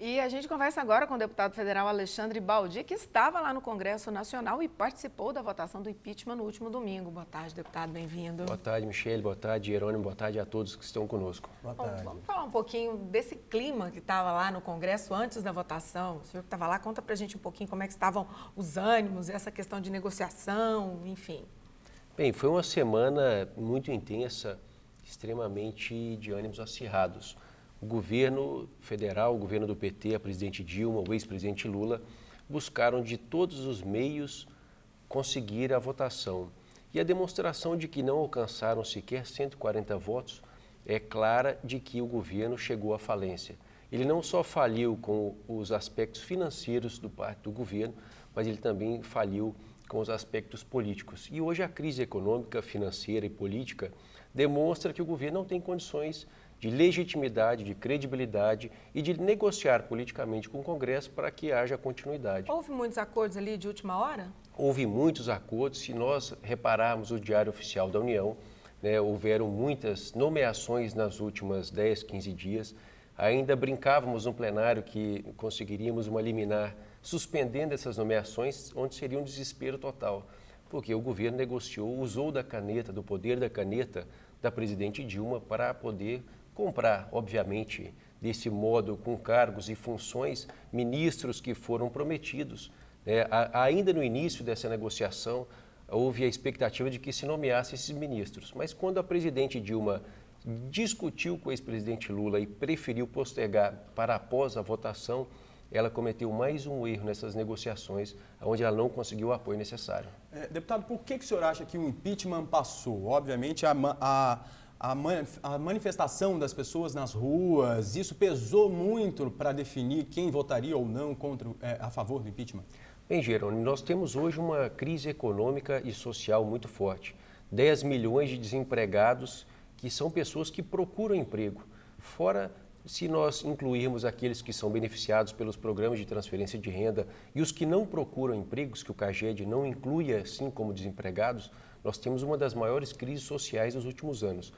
E a gente conversa agora com o deputado federal Alexandre Baldi, que estava lá no Congresso Nacional e participou da votação do impeachment no último domingo. Boa tarde, deputado, bem-vindo. Boa tarde, Michele, boa tarde, Jerônimo, boa tarde a todos que estão conosco. Boa tarde. Bom, vamos falar um pouquinho desse clima que estava lá no Congresso antes da votação. O senhor que estava lá, conta pra gente um pouquinho como é que estavam os ânimos, essa questão de negociação, enfim. Bem, foi uma semana muito intensa, extremamente de ânimos acirrados. O governo federal, o governo do PT, a presidente Dilma, o ex-presidente Lula, buscaram de todos os meios conseguir a votação. E a demonstração de que não alcançaram sequer 140 votos é clara de que o governo chegou à falência. Ele não só faliu com os aspectos financeiros do parte do governo, mas ele também faliu com os aspectos políticos. E hoje a crise econômica, financeira e política demonstra que o governo não tem condições de legitimidade, de credibilidade e de negociar politicamente com o Congresso para que haja continuidade. Houve muitos acordos ali de última hora? Houve muitos acordos. Se nós repararmos o Diário Oficial da União, houveram muitas nomeações nas últimas 10, 15 dias. Ainda brincávamos no plenário que conseguiríamos uma liminar suspendendo essas nomeações, onde seria um desespero total, porque o governo negociou, usou da caneta, do poder da caneta da presidente Dilma para poder comprar, obviamente, desse modo, com cargos e funções, ministros que foram prometidos. Ainda no início dessa negociação, houve a expectativa de que se nomeasse esses ministros. Mas quando a presidente Dilma discutiu com o ex-presidente Lula e preferiu postergar para após a votação, ela cometeu mais um erro nessas negociações, onde ela não conseguiu o apoio necessário. Deputado, por que o senhor acha que o impeachment passou? Obviamente, a manifestação das pessoas nas ruas, isso pesou muito para definir quem votaria ou não a favor do impeachment? Bem, Jerônimo, nós temos hoje uma crise econômica e social muito forte. 10 milhões de desempregados que são pessoas que procuram emprego. Fora, se nós incluirmos aqueles que são beneficiados pelos programas de transferência de renda e os que não procuram empregos, que o CAGED não inclui assim como desempregados, nós temos uma das maiores crises sociais dos últimos anos.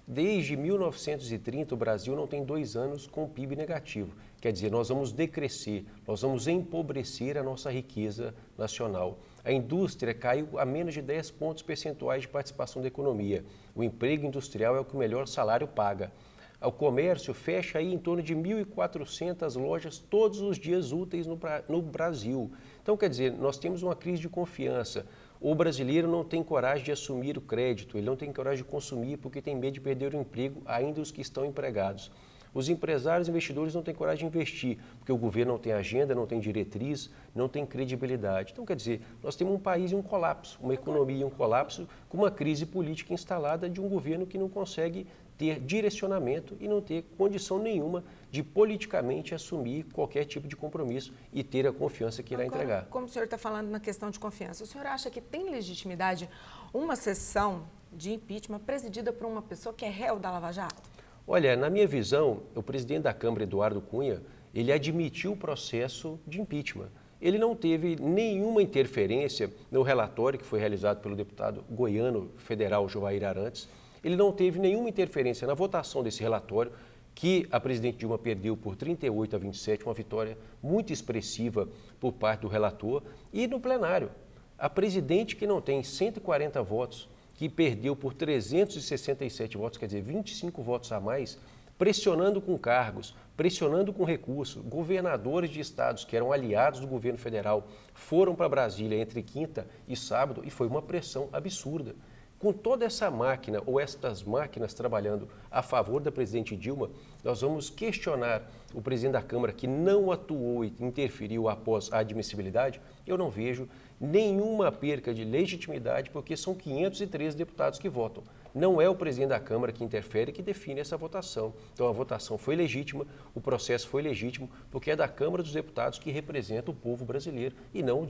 Desde 1930, o Brasil não tem 2 anos com PIB negativo. Quer dizer, nós vamos decrescer, nós vamos empobrecer a nossa riqueza nacional. A indústria caiu a menos de 10 pontos percentuais de participação da economia. O emprego industrial é o que o melhor salário paga. O comércio fecha aí em torno de 1.400 lojas todos os dias úteis no Brasil. Então, quer dizer, nós temos uma crise de confiança. O brasileiro não tem coragem de assumir o crédito, ele não tem coragem de consumir porque tem medo de perder o emprego, ainda os que estão empregados. Os empresários e investidores não têm coragem de investir, porque o governo não tem agenda, não tem diretriz, não tem credibilidade. Então, quer dizer, nós temos um país em um colapso, uma economia em um colapso, com uma crise política instalada de um governo que não consegue ter direcionamento e não ter condição nenhuma de politicamente assumir qualquer tipo de compromisso e ter a confiança que irá entregar. Como o senhor está falando na questão de confiança, o senhor acha que tem legitimidade uma sessão de impeachment presidida por uma pessoa que é réu da Lava Jato? Olha, na minha visão, o presidente da Câmara, Eduardo Cunha, ele admitiu o processo de impeachment. Ele não teve nenhuma interferência no relatório que foi realizado pelo deputado goiano federal Joair Arantes. Ele não teve nenhuma interferência na votação desse relatório, que a presidente Dilma perdeu por 38 a 27, uma vitória muito expressiva por parte do relator, e no plenário. A presidente que não tem 140 votos, que perdeu por 367 votos, quer dizer, 25 votos a mais, pressionando com cargos, pressionando com recursos. Governadores de estados que eram aliados do governo federal foram para Brasília entre quinta e sábado e foi uma pressão absurda. Com toda essa máquina ou estas máquinas trabalhando a favor da presidente Dilma, nós vamos questionar o presidente da Câmara que não atuou e interferiu após a admissibilidade. Eu não vejo nenhuma perca de legitimidade, porque são 513 deputados que votam. Não é o presidente da Câmara que interfere, que define essa votação. Então a votação foi legítima, o processo foi legítimo, porque é da Câmara dos Deputados que representa o povo brasileiro e não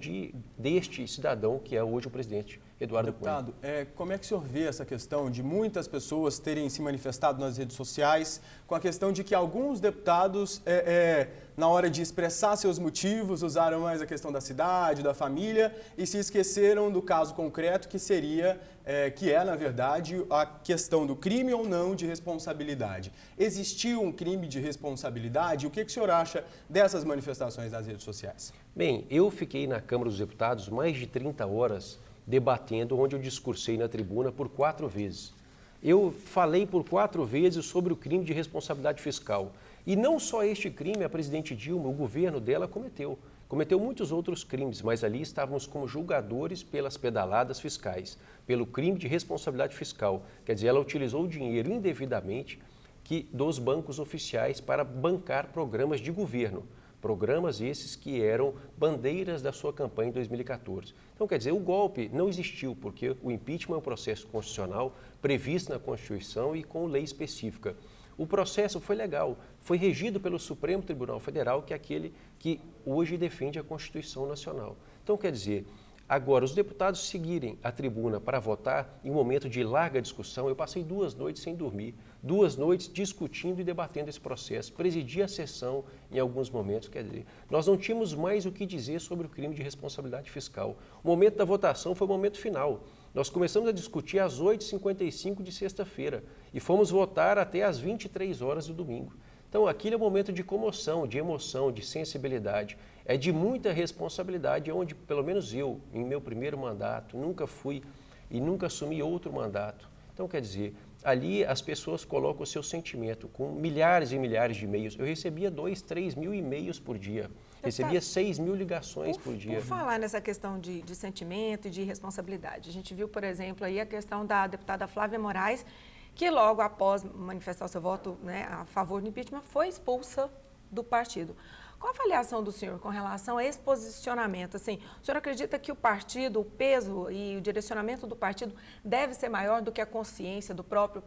deste cidadão que é hoje o presidente Eduardo Cunha. Deputado, como é que o senhor vê essa questão de muitas pessoas terem se manifestado nas redes sociais com a questão de que alguns deputados, na hora de expressar seus motivos, usaram mais a questão da cidade, da família e se esqueceram do caso concreto que seria, na verdade, a questão do crime ou não de responsabilidade. Existiu um crime de responsabilidade? O que o senhor acha dessas manifestações nas redes sociais? Bem, eu fiquei na Câmara dos Deputados mais de 30 horas debatendo, onde eu discursei na tribuna por 4 vezes. Eu falei por 4 vezes sobre o crime de responsabilidade fiscal. E não só este crime a presidente Dilma, o governo dela cometeu. Cometeu muitos outros crimes, mas ali estávamos como julgadores pelas pedaladas fiscais, pelo crime de responsabilidade fiscal. Quer dizer, ela utilizou o dinheiro indevidamente dos bancos oficiais para bancar programas de governo. Programas esses que eram bandeiras da sua campanha em 2014. Então, quer dizer, o golpe não existiu, porque o impeachment é um processo constitucional previsto na Constituição e com lei específica. O processo foi legal, foi regido pelo Supremo Tribunal Federal, que é aquele que hoje defende a Constituição Nacional. Então, quer dizer, agora, os deputados seguirem a tribuna para votar em um momento de larga discussão, eu passei 2 noites sem dormir, 2 noites discutindo e debatendo esse processo, presidi a sessão em alguns momentos, quer dizer, nós não tínhamos mais o que dizer sobre o crime de responsabilidade fiscal. O momento da votação foi o momento final. Nós começamos a discutir às 8h55 de sexta-feira e fomos votar até às 23 horas do domingo. Então, aquilo é um momento de comoção, de emoção, de sensibilidade, é de muita responsabilidade, onde, pelo menos eu, em meu primeiro mandato, nunca fui e nunca assumi outro mandato. Então, quer dizer, ali as pessoas colocam o seu sentimento, com milhares e milhares de e-mails. Eu recebia 2, 3 mil e-mails por dia, recebia 6 mil ligações por dia. Por falar nessa questão de sentimento e de responsabilidade, a gente viu, por exemplo, aí a questão da deputada Flávia Moraes, que logo após manifestar o seu voto, né, a favor do impeachment, foi expulsa do partido. Qual a avaliação do senhor com relação a esse posicionamento? Assim, o senhor acredita que o partido, o peso e o direcionamento do partido deve ser maior do que a consciência do próprio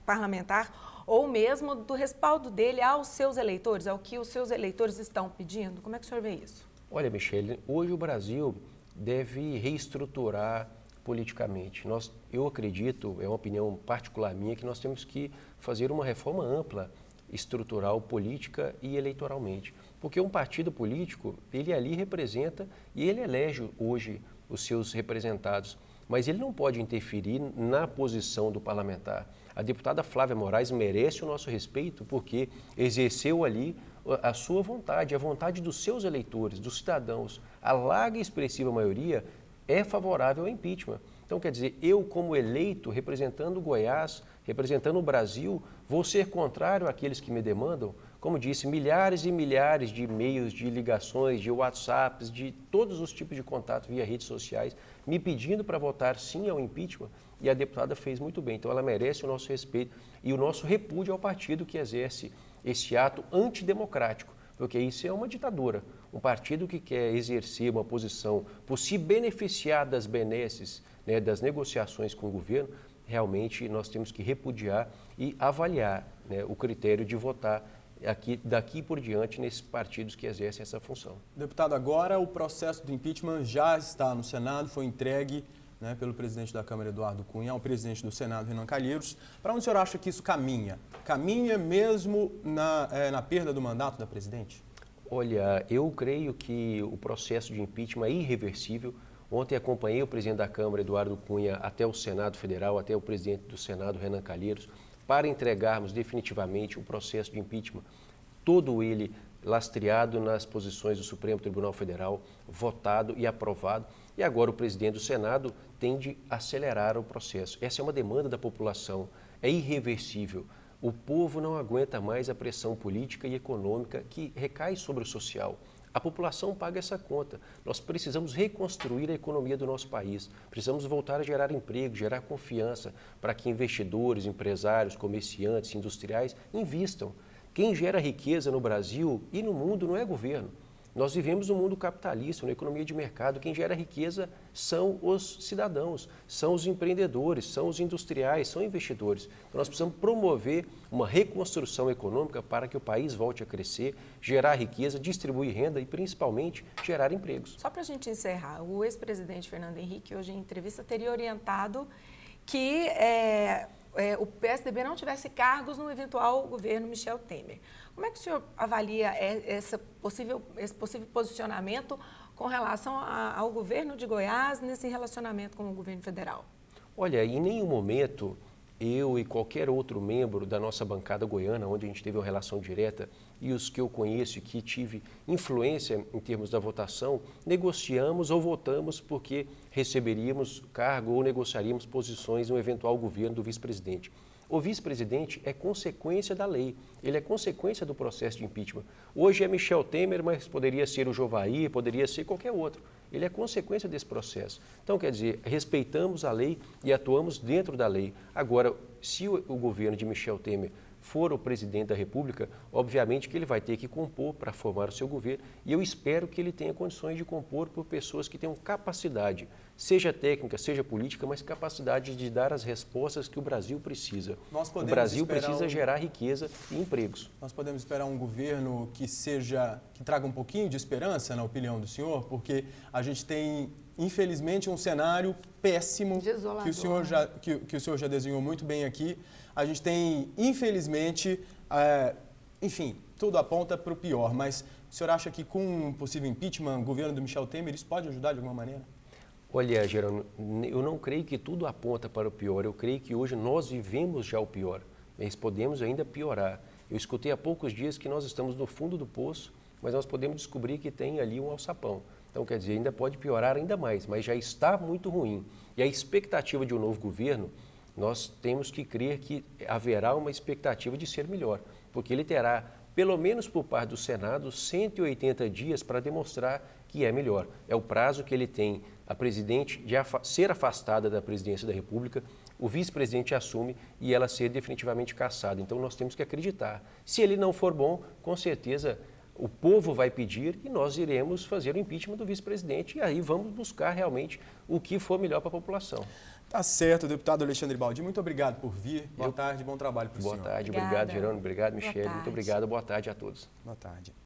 parlamentar ou mesmo do respaldo dele aos seus eleitores, ao que os seus eleitores estão pedindo? Como é que o senhor vê isso? Olha, Michele, hoje o Brasil deve reestruturar politicamente. Eu acredito, é uma opinião particular minha, que nós temos que fazer uma reforma ampla, estrutural, política e eleitoralmente. Porque um partido político, ele ali representa e ele elege hoje os seus representados, mas ele não pode interferir na posição do parlamentar. A deputada Flávia Moraes merece o nosso respeito porque exerceu ali a sua vontade, a vontade dos seus eleitores, dos cidadãos. A larga e expressiva maioria é favorável ao impeachment. Então, quer dizer, eu como eleito, representando Goiás, representando o Brasil, vou ser contrário àqueles que me demandam? Como disse, milhares e milhares de e-mails, de ligações, de WhatsApps, de todos os tipos de contato via redes sociais, me pedindo para votar sim ao impeachment, e a deputada fez muito bem. Então, ela merece o nosso respeito e o nosso repúdio ao partido que exerce esse ato antidemocrático, porque isso é uma ditadura. Um partido que quer exercer uma posição por se beneficiar das benesses, né, das negociações com o governo, realmente nós temos que repudiar e avaliar, né, o critério de votar daqui por diante nesses partidos que exercem essa função. Deputado, agora o processo do impeachment já está no Senado, foi entregue, né, pelo presidente da Câmara, Eduardo Cunha, ao presidente do Senado, Renan Calheiros. Para onde o senhor acha que isso caminha? Caminha mesmo na perda do mandato da presidente? Olha, eu creio que o processo de impeachment é irreversível. Ontem acompanhei o presidente da Câmara, Eduardo Cunha, até o Senado Federal, até o presidente do Senado, Renan Calheiros, para entregarmos definitivamente o processo de impeachment, todo ele lastreado nas posições do Supremo Tribunal Federal, votado e aprovado. E agora o presidente do Senado tende a acelerar o processo. Essa é uma demanda da população, é irreversível. O povo não aguenta mais a pressão política e econômica que recai sobre o social. A população paga essa conta. Nós precisamos reconstruir a economia do nosso país. Precisamos voltar a gerar emprego, gerar confiança para que investidores, empresários, comerciantes, industriais invistam. Quem gera riqueza no Brasil e no mundo não é governo. Nós vivemos num mundo capitalista, numa economia de mercado. Quem gera riqueza são os cidadãos, são os empreendedores, são os industriais, são investidores. Então, nós precisamos promover uma reconstrução econômica para que o país volte a crescer, gerar riqueza, distribuir renda e, principalmente, gerar empregos. Só para a gente encerrar, o ex-presidente Fernando Henrique, hoje em entrevista, teria orientado que o PSDB não tivesse cargos no eventual governo Michel Temer. Como é que o senhor avalia esse possível posicionamento com relação ao governo de Goiás nesse relacionamento com o governo federal? Olha, em nenhum momento eu e qualquer outro membro da nossa bancada goiana, onde a gente teve uma relação direta, e os que eu conheço e que tive influência em termos da votação, negociamos ou votamos porque receberíamos cargo ou negociaríamos posições no eventual governo do vice-presidente. O vice-presidente é consequência da lei, ele é consequência do processo de impeachment. Hoje é Michel Temer, mas poderia ser o Jovair, poderia ser qualquer outro. Ele é consequência desse processo. Então, quer dizer, respeitamos a lei e atuamos dentro da lei. Agora, se o governo de Michel Temer for o presidente da República, obviamente que ele vai ter que compor para formar o seu governo e eu espero que ele tenha condições de compor por pessoas que tenham capacidade, seja técnica, seja política, mas capacidade de dar as respostas que o Brasil precisa. O Brasil precisa gerar riqueza e empregos. Nós podemos esperar um governo que traga um pouquinho de esperança, na opinião do senhor, porque a gente tem, infelizmente, um cenário péssimo que o senhor já desenhou muito bem aqui. A gente tem, infelizmente, enfim, tudo aponta para o pior, mas o senhor acha que com um possível impeachment, o governo do Michel Temer, isso pode ajudar de alguma maneira? Olha, Gerônimo, eu não creio que tudo aponta para o pior, eu creio que hoje nós vivemos já o pior, mas podemos ainda piorar. Eu escutei há poucos dias que nós estamos no fundo do poço, mas nós podemos descobrir que tem ali um alçapão. Então, quer dizer, ainda pode piorar ainda mais, mas já está muito ruim. E a expectativa de um novo governo, nós temos que crer que haverá uma expectativa de ser melhor, porque ele terá, pelo menos por parte do Senado, 180 dias para demonstrar que é melhor. É o prazo que ele tem a presidente de ser afastada da presidência da República, o vice-presidente assume e ela ser definitivamente cassada. Então, nós temos que acreditar. Se ele não for bom, com certeza o povo vai pedir e nós iremos fazer o impeachment do vice-presidente e aí vamos buscar realmente o que for melhor para a população. Tá certo, deputado Alexandre Baldi. Muito obrigado por vir. Boa tarde, bom trabalho para o senhor. Boa tarde, obrigado, Gerônimo. Obrigado, Michele. Muito obrigado. Boa tarde a todos. Boa tarde.